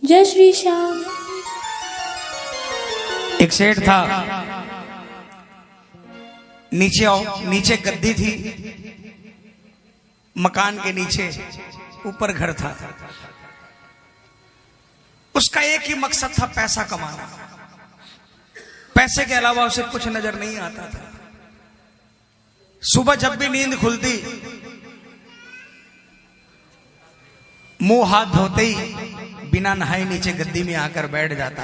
जय श्री श्याम। एक सेठ था, नीचे गद्दी थी, मकान के नीचे ऊपर घर था। उसका एक ही मकसद था, पैसा कमाना। पैसे के अलावा उसे कुछ नजर नहीं आता था। सुबह जब भी नींद खुलती, मुंह हाथ धोते ही बिना नहाए नीचे गद्दी में आकर बैठ जाता,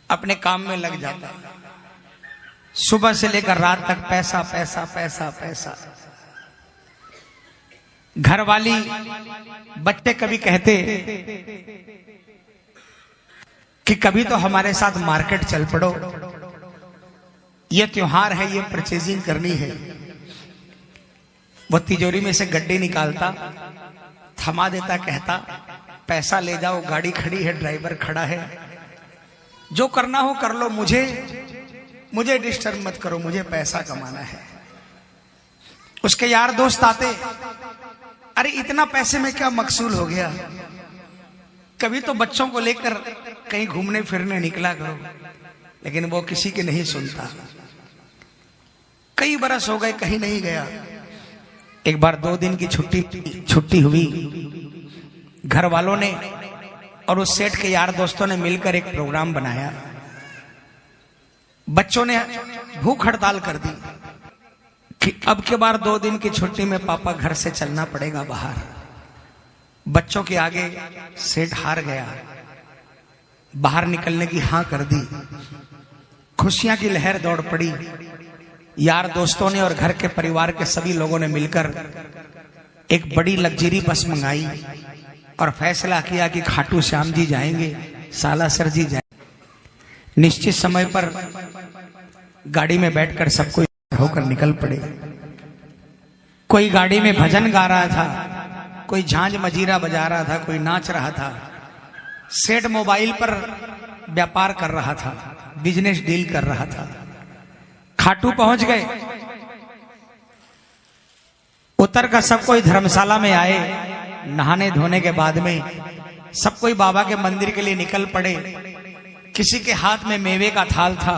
अपने काम में लग जाता। सुबह से लेकर रात तक पैसा पैसा पैसा पैसा। घर वाली बच्चे कभी कहते कि कभी तो हमारे साथ मार्केट चल पड़ो, ये त्योहार है, ये परचेजिंग करनी है। वो तिजोरी में से गड्डी निकालता, थमा देता, कहता पैसा ले जाओ, गाड़ी खड़ी है, ड्राइवर खड़ा है, जो करना हो कर लो, मुझे डिस्टर्ब मत करो, मुझे पैसा कमाना है। उसके यार दोस्त आते, अरे इतना पैसे में क्या मकसूल हो गया, कभी तो बच्चों को लेकर कहीं घूमने फिरने निकला करो। लेकिन वो किसी की नहीं सुनता। कई बरस हो गए, कहीं नहीं गया। एक बार 2 दिन की छुट्टी हुई। घर वालों ने और उस सेठ के यार दोस्तों ने मिलकर एक प्रोग्राम बनाया। बच्चों ने भूख हड़ताल कर दी कि अब के बार 2 दिन की छुट्टी में पापा घर से चलना पड़ेगा बाहर। बच्चों के आगे सेठ हार गया, बाहर निकलने की हां कर दी। खुशियां की लहर दौड़ पड़ी। यार दोस्तों ने और घर के परिवार के सभी लोगों ने मिलकर एक बड़ी लग्जरी बस मंगाई और फैसला किया कि खाटू श्याम जी जाएंगे, सालासर जी जाएंगे। निश्चित समय पर गाड़ी में बैठकर सबको होकर निकल पड़े। कोई गाड़ी में भजन गा रहा था, कोई झांझ मजीरा बजा रहा था, कोई नाच रहा था। सेठ मोबाइल पर व्यापार कर रहा था, बिजनेस डील कर रहा था। खाटू पहुंच गए। उतर कर सब कोई धर्मशाला में आए। नहाने धोने के बाद में सब कोई बाबा के मंदिर के लिए निकल पड़े। किसी के हाथ में मेवे का थाल था,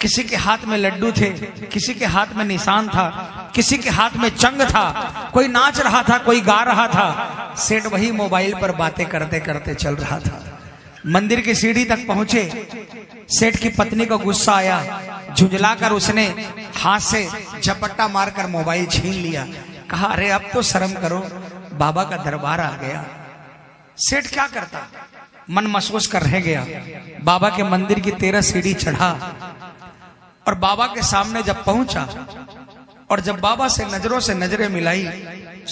किसी के हाथ में लड्डू थे, किसी के हाथ में निशान था, किसी के हाथ में चंग था। कोई नाच रहा था, कोई गा रहा था। सेठ वही मोबाइल पर बातें करते करते चल रहा था। मंदिर की सीढ़ी तक पहुंचे। सेठ की पत्नी को गुस्सा आया। झुंझलाकर उसने हाथ से झपट्टा मारकर मोबाइल छीन लिया। कहा, अरे अब तो शर्म करो, बाबा का दरबार आ गया। सेठ क्या करता, मन महसूस कर रह गया। बाबा के मंदिर की 13 सीढ़ी चढ़ा और बाबा के सामने जब पहुंचा और जब बाबा से नजरों से नजरें मिलाई,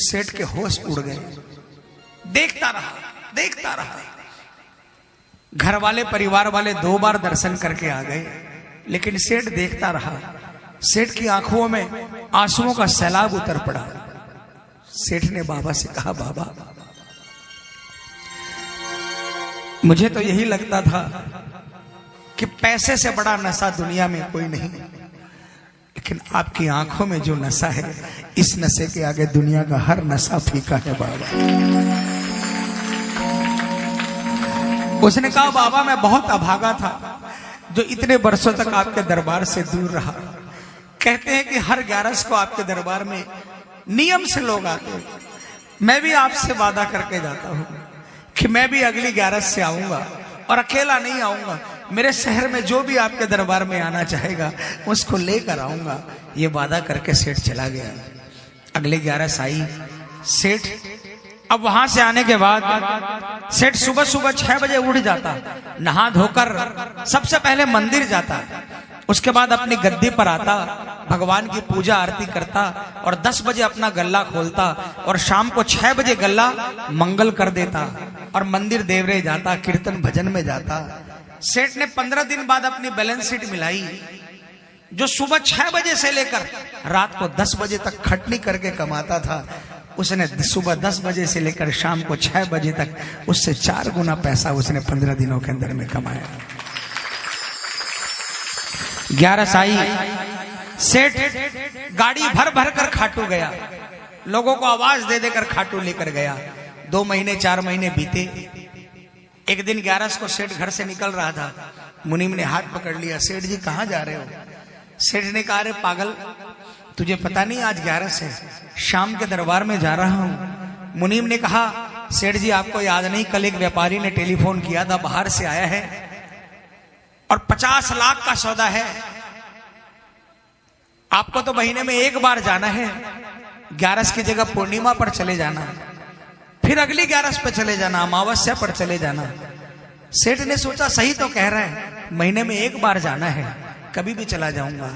सेठ के होश उड़ गए। देखता रहा। घर वाले परिवार वाले 2 बार दर्शन करके आ गए, लेकिन सेठ देखता रहा। सेठ की आंखों में आंसुओं का सैलाब उतर पड़ा। सेठ ने बाबा से कहा, बाबा मुझे तो यही लगता था कि पैसे से बड़ा नशा दुनिया में कोई नहीं, लेकिन आपकी आंखों में जो नशा है, इस नशे के आगे दुनिया का हर नशा फीका है बाबा। उसने कहा, बाबा मैं बहुत अभागा था जो इतने वर्षों तक आपके दरबार से दूर रहा। कहते हैं कि हर 11 को आपके दरबार में नियम से लोग आते हैं। मैं भी आपसे वादा करके जाता हूं कि मैं भी अगली 11 से आऊंगा, और अकेला नहीं आऊंगा। मेरे शहर में जो भी आपके दरबार में आना चाहेगा उसको लेकर आऊंगा। ये वादा करके सेठ चला गया। अगले 11 आई। सेठ अब वहां से आने के बाद सेठ सुबह 6 बजे उठ जाता, नहा धोकर सबसे पहले मंदिर जाता, उसके बाद अपनी गद्दी पर आता, भगवान की पूजा आरती करता और 10 बजे अपना गल्ला खोलता और शाम को 6 बजे गल्ला मंगल कर देता और मंदिर देवरे जाता, कीर्तन भजन में जाता। सेठ ने 15 दिन बाद अपनी बैलेंस शीट मिलाई। जो सुबह 6 बजे से लेकर रात को 10 बजे तक खटनी करके कमाता था, उसने सुबह 10 बजे से लेकर शाम को 6 बजे तक उससे 4 गुना पैसा उसने 15 दिनों के अंदर में कमाया। 11 आई। सेठ गाड़ी भर भर कर खाटू गया। लोगों को आवाज दे देकर खाटू लेकर गया। 2 महीने 4 महीने बीते। एक दिन 11 को सेठ घर से निकल रहा था, मुनीम ने हाथ पकड़ लिया, सेठ जी कहाँ जा रहे हो? सेठ ने कहा, अरे पागल, तुझे पता नहीं आज 11 है, शाम के दरबार में जा रहा हूं। मुनीम ने कहा, सेठ जी आपको याद नहीं, कल एक व्यापारी ने टेलीफोन किया था, बाहर से आया है और 50 लाख का सौदा है, आपको तो महीने में एक बार जाना है, 11 की जगह पूर्णिमा पर चले जाना, फिर अगली 11 पे चले जाना, अमावस्या पर चले जाना। सेठ ने सोचा सही तो कह रहा है, महीने में एक बार जाना है, कभी भी चला जाऊंगा।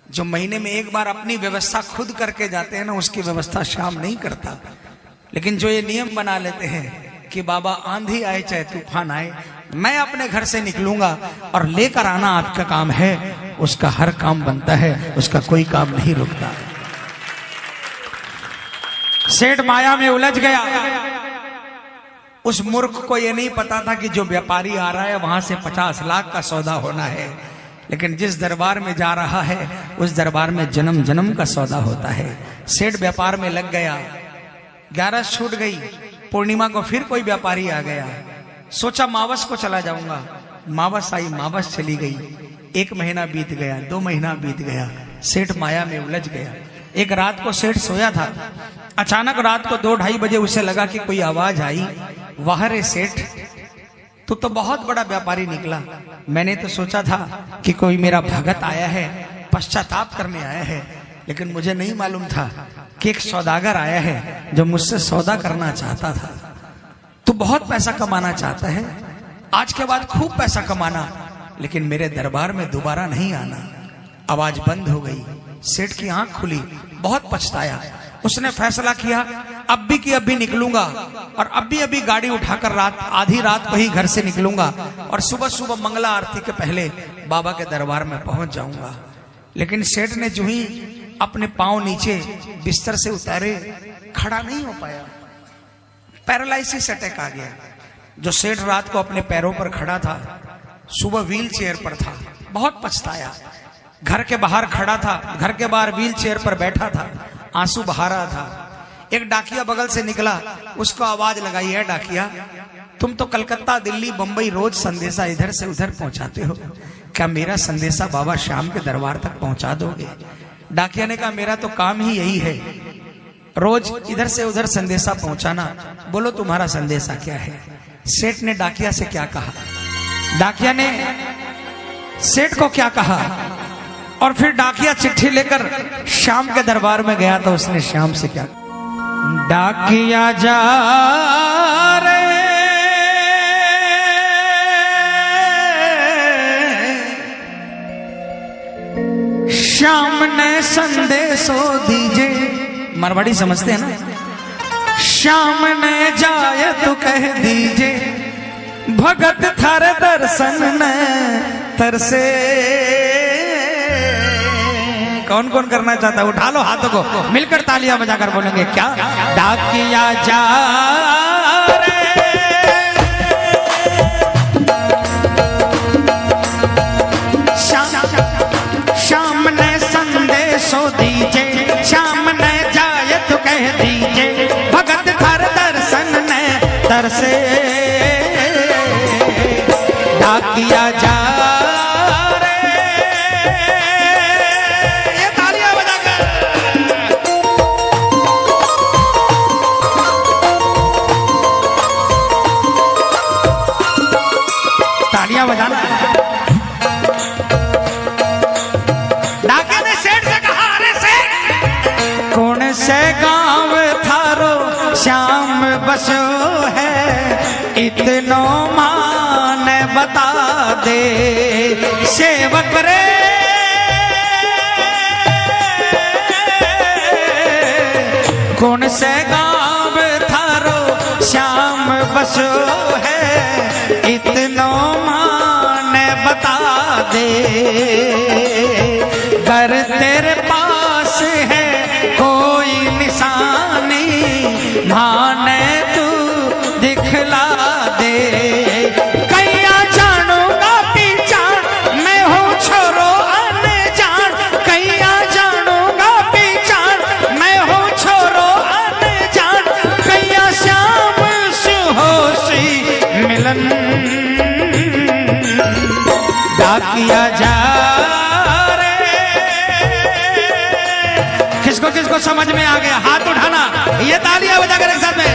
जो महीने में एक बार अपनी व्यवस्था खुद करके जाते हैं ना, उसकी व्यवस्था शाम नहीं करता। लेकिन जो ये नियम बना लेते हैं कि बाबा आंधी आए चाहे तूफान आए, मैं अपने घर से निकलूंगा और लेकर आना आपका काम है, उसका हर काम बनता है, उसका कोई काम नहीं रुकता। सेठ माया में उलझ गया। उस मूर्ख को यह नहीं पता था कि जो व्यापारी आ रहा है वहां से 50 लाख का सौदा होना है, लेकिन जिस दरबार में जा रहा है उस दरबार में जन्म जन्म का सौदा होता है। सेठ व्यापार में लग गया, 11 छूट गई, पूर्णिमा को फिर कोई व्यापारी आ गया, सोचा मावस को चला जाऊंगा, मावस आई, मावस चली गई, 1 महीना बीत गया, 2 महीना बीत गया, सेठ माया में उलझ गया। एक रात को सेठ सोया था, अचानक रात को 2-2:30 बजे उसे लगा कि कोई आवाज आई, वाह रे सेठ, तू तो बहुत बड़ा व्यापारी निकला, मैंने तो सोचा था कि कोई मेरा भगत आया है, पश्चाताप करने आया है, लेकिन मुझे नहीं मालूम था कि एक सौदागर आया है जो मुझसे सौदा करना चाहता था। तू बहुत पैसा कमाना चाहता है, आज के बाद खूब पैसा कमाना, लेकिन मेरे दरबार में दोबारा नहीं आना। आवाज बंद हो गई, सेठ की आंख खुली, बहुत पछताया। उसने फैसला किया, अब भी कि अभी निकलूंगा और अभी गाड़ी उठाकर आधी रात को ही घर से निकलूंगा और सुबह सुबह मंगला आरती के पहले बाबा के दरबार में पहुंच जाऊंगा। लेकिन सेठ ने जो ही अपने पांव नीचे बिस्तर से उतारे, खड़ा नहीं हो पाया, पैरालिसिस अटैक आ गया। जो सेठ रात को अपने पैरों पर खड़ा था, सुबह व्हील चेयर पर था, बहुत पछताया। घर के बाहर खड़ा था, घर के बाहर व्हील चेयर पर बैठा था, आंसू बहा रहा था। एक डाकिया बगल से निकला, उसको आवाज लगाई, है डाकिया, तुम तो कलकत्ता, दिल्ली, बंबई रोज संदेशा इधर से उधर पहुंचाते हो, क्या मेरा संदेशा बाबा शाम के दरबार तक पहुंचा दोगे? डाकिया ने कहा, मेरा तो काम ही यही है, रोज इधर से उधर संदेशा पहुंचाना, बोलो तुम्हारा संदेशा क्या है? सेठ ने डाकिया से क्या कहा, डाकिया ने सेठ को क्या कहा, और फिर डाकिया चिट्ठी लेकर श्याम के दरबार में गया तो उसने श्याम से क्या, डाकिया जा रे श्याम ने संदेशो दीजे, मारवाड़ी समझते हैं ना, श्याम ने जाए तो कह दीजे, भगत थारे दर्शन न तरसे। कौन कौन करना चाहता है, उठा लो हाथों को, मिलकर तालियां बजाकर बोलेंगे क्या, डाकिया जा रे श्याम ने संदेशो दीजे, श्याम ने जाए तो कह दीजे, भगत थार दर्शन ने तरसे, डाकिया जा बजाना। डाकिया ने सेठ से कहा, अरे सेठ, कौन से गांव थारो श्याम बसो है, इतनो मान बता दे, सेवक रे कौन से गांव थारो श्याम बसो है, इतनो बता दे, घर तेरे पास है कोई निशानी, माने तू दिखला दे, कैया जानूंगा पहचान, मैं हूँ छोरो अनजान, कैया जानूंगा पहचान, मैं हूँ छोरो अनजान, कैया श्याम डाकिया जा रे। किसको किसको समझ में आ गया हाथ उठाना, ये तालियां बजाकर एक साथ में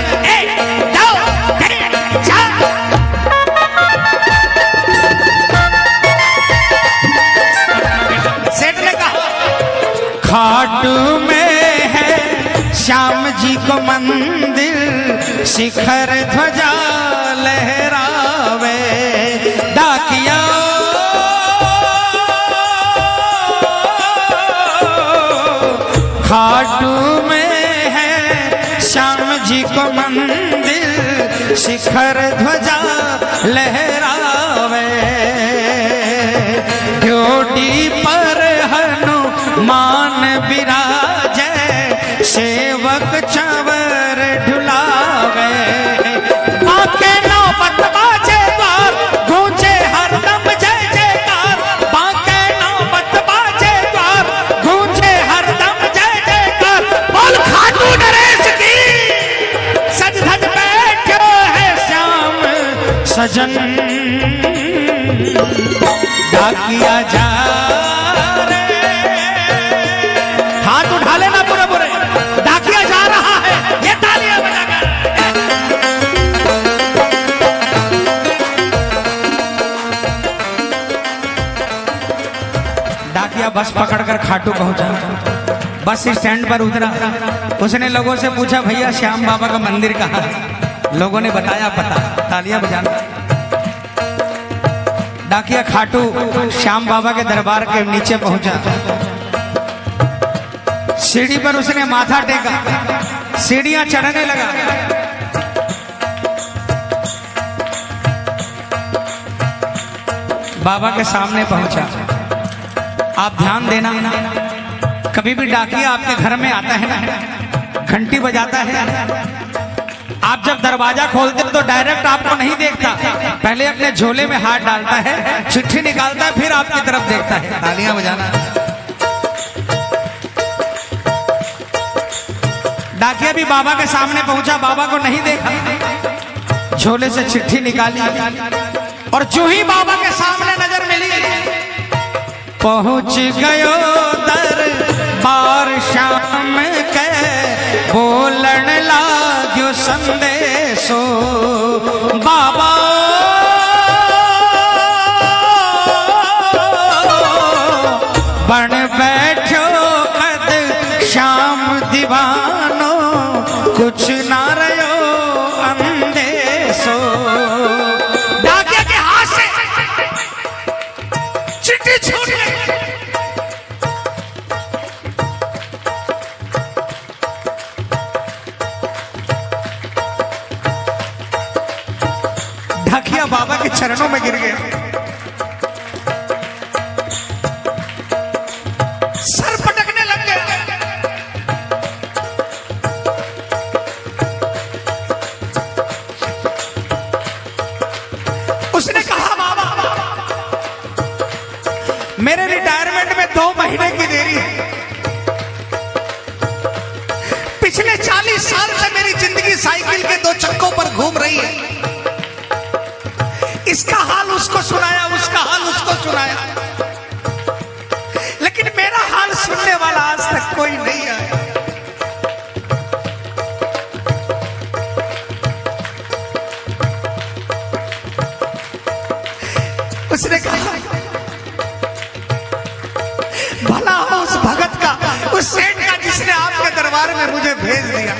सेठ ने कहा खाटू में है श्याम जी को मंदिर, शिखर ध्वजा लहरावे। डाकिया खाटू में है श्याम जी को मंदिर, शिखर ध्वजा लहरावे। ड्योटी पर हनुमान विराजे, सेवक चंवर ढुलावे। बाके नौबत बाजे द्वार, गूंजे हरदम जय जयकार। बाके नौबत बाजे द्वार, गूंजे हरदम जय जयकार। बोल खाटू नरेश की, सज धज बैठो है श्याम सजन। डाकिया जा रे, हाथ उठा लेना पूरे पूरे। डाकिया जा रहा है, ये तालियां बजाकर। डाकिया बस पकड़कर खाटू पहुंचा, बस स्टैंड पर उतरा। उसने लोगों से पूछा भैया श्याम बाबा का मंदिर कहाँ है? लोगों ने बताया पता। तालियां बजाना। डाकिया खाटू श्याम बाबा के दरबार के नीचे पहुंचा। सीढ़ी पर उसने माथा टेका, सीढ़ियां चढ़ने लगा। बाबा के सामने पहुंचा। आप ध्यान देना, कभी भी डाकिया आपके घर में आता है ना, घंटी बजाता है, आप जब दरवाजा खोलते तो डायरेक्ट आपको नहीं देखता, पहले अपने झोले में हाथ डालता है, चिट्ठी निकालता है, फिर आपकी तरफ देखता है। तालियां बजाना। डाकिया भी बाबा के सामने पहुंचा, बाबा को नहीं देखा, झोले से चिट्ठी निकाली और जो ही बाबा के सामने नजर मिली, पहुंच गयो दरबार श्याम के, बोलन लाग्यो संदेशो। बाबा बन बैठो कद श्याम दीवानो, कुछ ना रहो अंदेशो। डाकिया के हाथ से चिट्ठी छूट गई। डाकिया बाबा के चरणों में गिर गया, सर पटकने लग गया। उसने कहा बाबा मेरे रिटायरमेंट में 2 महीने की देरी है। पिछले 40 साल से मेरी जिंदगी साइकिल के 2 चक्कों पर घूम रही है। इसका हाल उसको सुनाया, उसका हाल उसको सुनाया, लेकिन मेरा हाल सुनने वाला आज तक कोई नहीं आया। उसने कहा भला हो उस भगत का, उस सेठ का जिसने आपके दरबार में मुझे भेज दिया।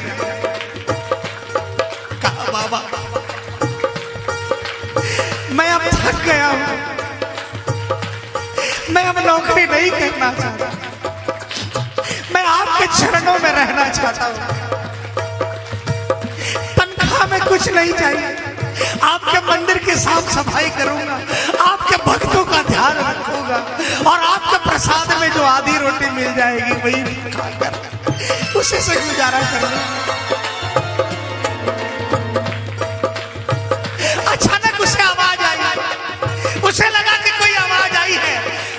कहा बाबा मैं अब थक गया हूं, मैं अब नौकरी नहीं करना चाहता, मैं आपके चरणों में रहना चाहता हूं। तनख्वाह में कुछ नहीं चाहिए, आपके मंदिर की साफ सफाई करूंगा, आपके भक्तों का ध्यान रखूंगा और आपके प्रसाद में जो आधी रोटी मिल जाएगी वही खाकर उसी से गुजारा करूंगा। अचानक उसे आवाज आई, उसे लगा कि कोई आवाज आई है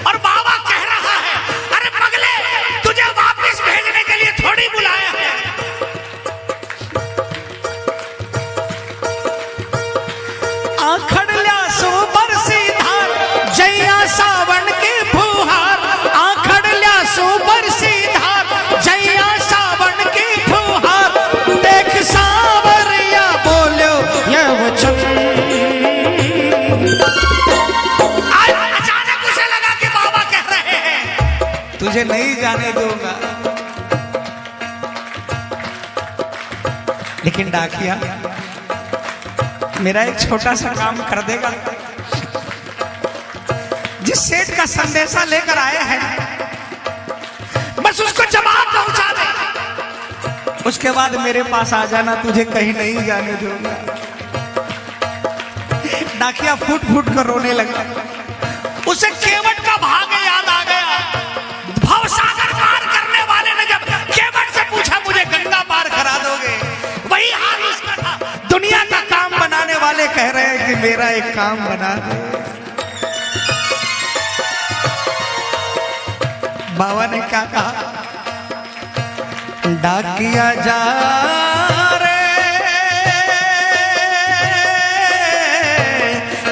और बाबा कह रहा है अरे पगले तुझे वापस भेजने के लिए थोड़ी बुलाया है। आखड़ लिया सो बरसी धार जैया सा तुझे नहीं जाने दूंगा। लेकिन डाकिया मेरा एक छोटा सा काम कर देगा। जिस सेठ का संदेशा लेकर आए हैं बस उसको जवाब पहुंचा दे, उसके बाद मेरे पास आ जाना, तुझे कहीं नहीं जाने दूंगा। डाकिया फूट फूट कर रोने लगा। उसे केवट का भाग याद आ गया। भवसागर पार करने वाले ने जब केवट से पूछा मुझे गंगा पार करा दोगे, वही हाल उसका था। दुनिया का काम बनाने वाले कह रहे हैं कि मेरा एक काम बना दे। बाबा ने क्या कहा? डाकिया जा रे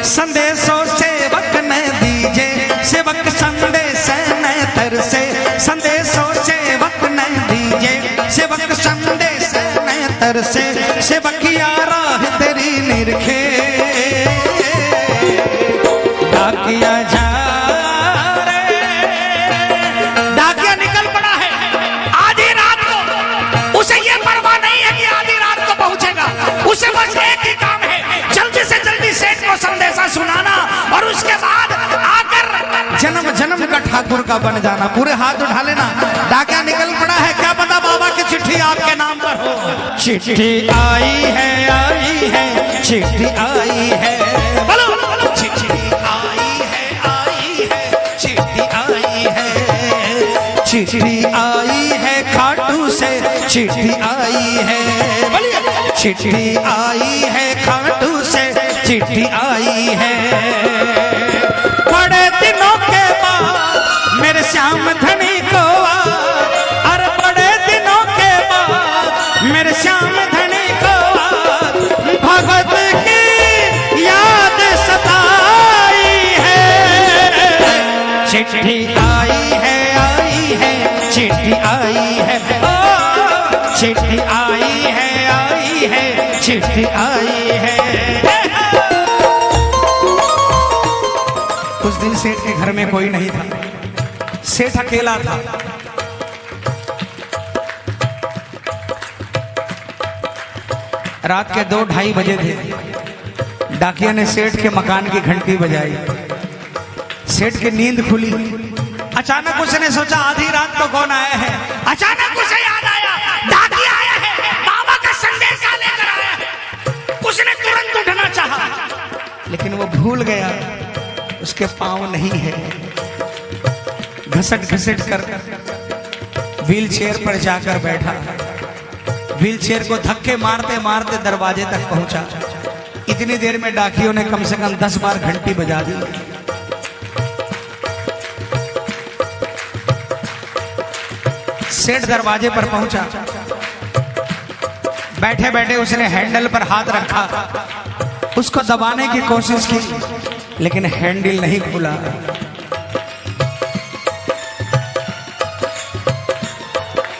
संदेशो सेवक न दीजे, सेवक संदेश न तरसे, संदेशो सेवक न दीजे, सेवक संदेश न तरसे, सेवकिया राह तेरी निरखे। डाकिया जा रे, डाकिया निकल पड़ा है आधी रात को। उसे ये परवाह नहीं है कि आधी रात को पहुंचेगा, उसे बस एक ही काम है, जल्दी से जल्दी सेठ को संदेशा सुनाना और उसके बाद आकर जन्म जन्म का ठाकुर का बन जाना। पूरे हाथ उठा लेना। डाकिया निकल पड़ा है, क्या पता बाबा की चिट्ठी आपके नाम पर हो। चिट्ठी आई है, आई है, चिट्ठी आई है, बोलो चिट्ठी आई है, आई है, चिट्ठी आई है, चिट्ठी आई है खाटू से, चिट्ठी आई है, चिट्ठी आई है खाटू से, चिट्ठी आई है। बड़े दिनों के बाद मेरे श्याम धनी को, अरे बड़े दिनों के बाद मेरे श्याम धनी को भगत की याद सताई है। चिट्ठी आई है, आई है, चिट्ठी आई है, ओ चिट्ठी आई है, आई है, चिट्ठी आई है। उस दिन सेठ के घर में कोई नहीं था, सेठ अकेला था। रात के 2-2:30 बजे थे। डाकिया ने सेठ के मकान की घंटी बजाई। सेठ की नींद खुली। अचानक उसने सोचा आधी रात को कौन आया है। अचानक उसे याद आया डाकिया आया है, बाबा का संदेशा लेकर आया है। उसने तुरंत उठना चाहा, लेकिन वो भूल गया उसके पांव नहीं है। घसट घसट कर व्हील चेयर पर जाकर बैठा। व्हील चेयर को धक्के मारते मारते दरवाजे तक पहुंचा। इतनी देर में डाकियों ने कम से कम 10 बार घंटी बजा दी। सेठ दरवाजे पर पहुंचा। बैठे बैठे उसने हैंडल पर हाथ रखा, उसको दबाने की कोशिश की, लेकिन हैंडल नहीं खुला।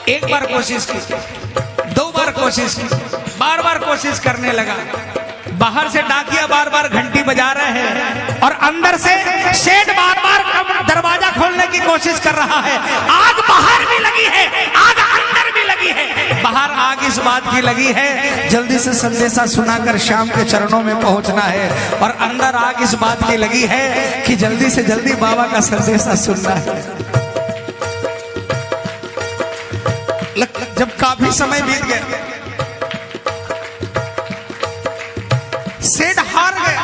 एक बार कोशिश की, 2 बार कोशिश की, बार बार कोशिश करने लगा। बाहर से डाकिया बार बार घंटी बजा रहे हैं और अंदर से सेठ बार बार दरवाजा खोलने की कोशिश कर रहा है। आग बाहर भी लगी है, आग अंदर भी लगी है। बाहर आग इस बात की लगी है जल्दी से संदेशा सुनाकर श्याम के चरणों में पहुंचना है, और अंदर आग इस बात की लगी है कि जल्दी से जल्दी बाबा का संदेशा सुनना है। जब काफी समय बीत गया, सेठ हार गया।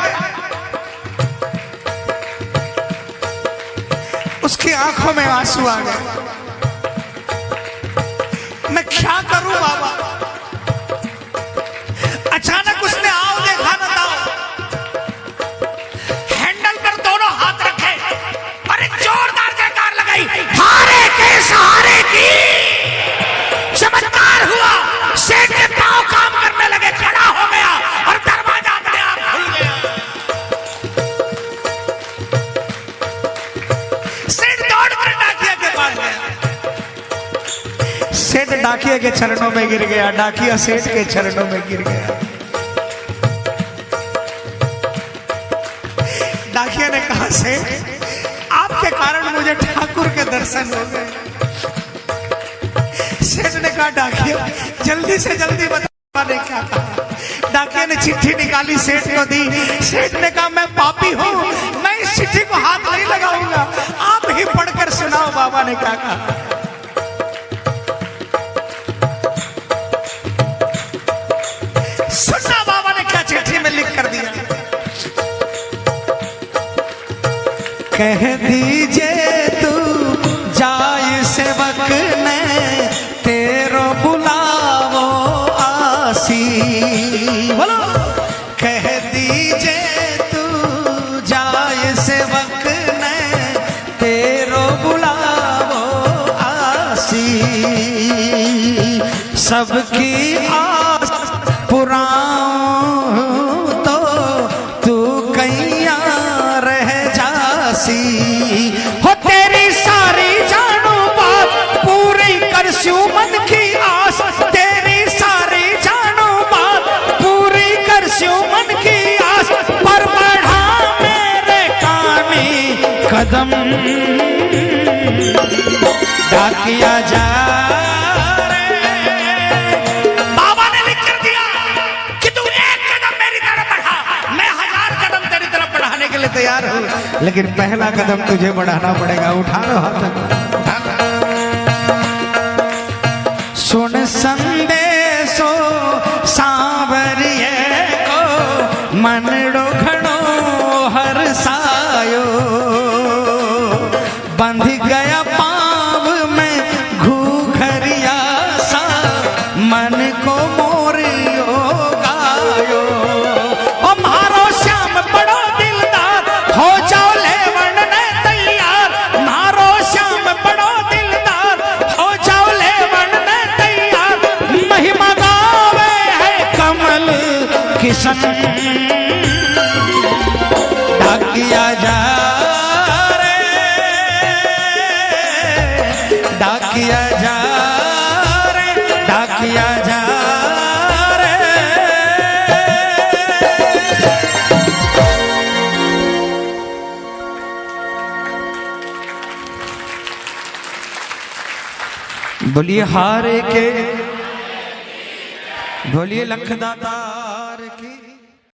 उसकी आंखों में आंसू आ गए। मैं क्या करूं बाबा? अचानक उसने आओ देखा न था, हैंडल पर दोनों हाथ रखे और एक जोरदार जयकार लगाई। हारे के सहारे की चमत्कार हुआ। सेठ के पांव काम करने लगे, खड़ा हो गया और दरवाजा अपने आप खुल गया। सेठ दौड़कर डाकिया के पास गया। सेठ डाकिया के चरणों में गिर गया। डाकिया सेठ के चरणों में गिर गया। डाकिया ने कहा, सेठ आपके कारण मुझे ठाकुर के दर्शन हो गए। सेठ ने कहा डाकिया जल्दी से जल्दी बता। ने क्या कहा? डाकिया ने चिट्ठी निकाली, सेठ को दी। सेठ ने कहा मैं पापी हूँ, मैं इस चिट्ठी को हाथ नहीं लगाऊंगा, आप ही पढ़कर सुनाओ बाबा ने क्या कहा। सुनना बाबा ने क्या चिट्ठी में लिख कर दिया। कह दीजिए तू जाय सेवक ने तेरो बुलावो आसी। बोलो कह दीजिए तू जाय सेवक ने तेरो बुलावो आसी। सबकी आस पुराऊं तो तू कैया रह जासी। हो तेरी सारी जानू बात पूरी करस्यू मन की आस। तेरी सारी जानू बात पूरी करस्यू मन की आस। पर बढ़ा मेरे कामी कदम डाकिया जा। बाबा ने लिख कर दिया कि तू एक कदम मेरी तरफ बढ़ा, मैं 1000 कदम तेरी तरफ बढ़ाने के लिए तैयार हूं, लेकिन पहला कदम तुझे बढ़ाना पड़ेगा। उठा लो हाथ। सुन संदेशो सांवरिये को मनड़ो घणो हरसायो। बंध गया पाँव में घूघरिया सा मन को मोरियो गायो। ओ मारो श्याम बड़ो दिलदार हो जाओ लेवण ने तैयार। मारो श्याम बड़ो दिलदार हो जाओ लेवण ने तैयार। महिमा गावे है कमल किशन डाकिया जा रे, डाकिया जा रे, डाकिया जा रे। बोलिए हारे के, बोलिए लखदाता।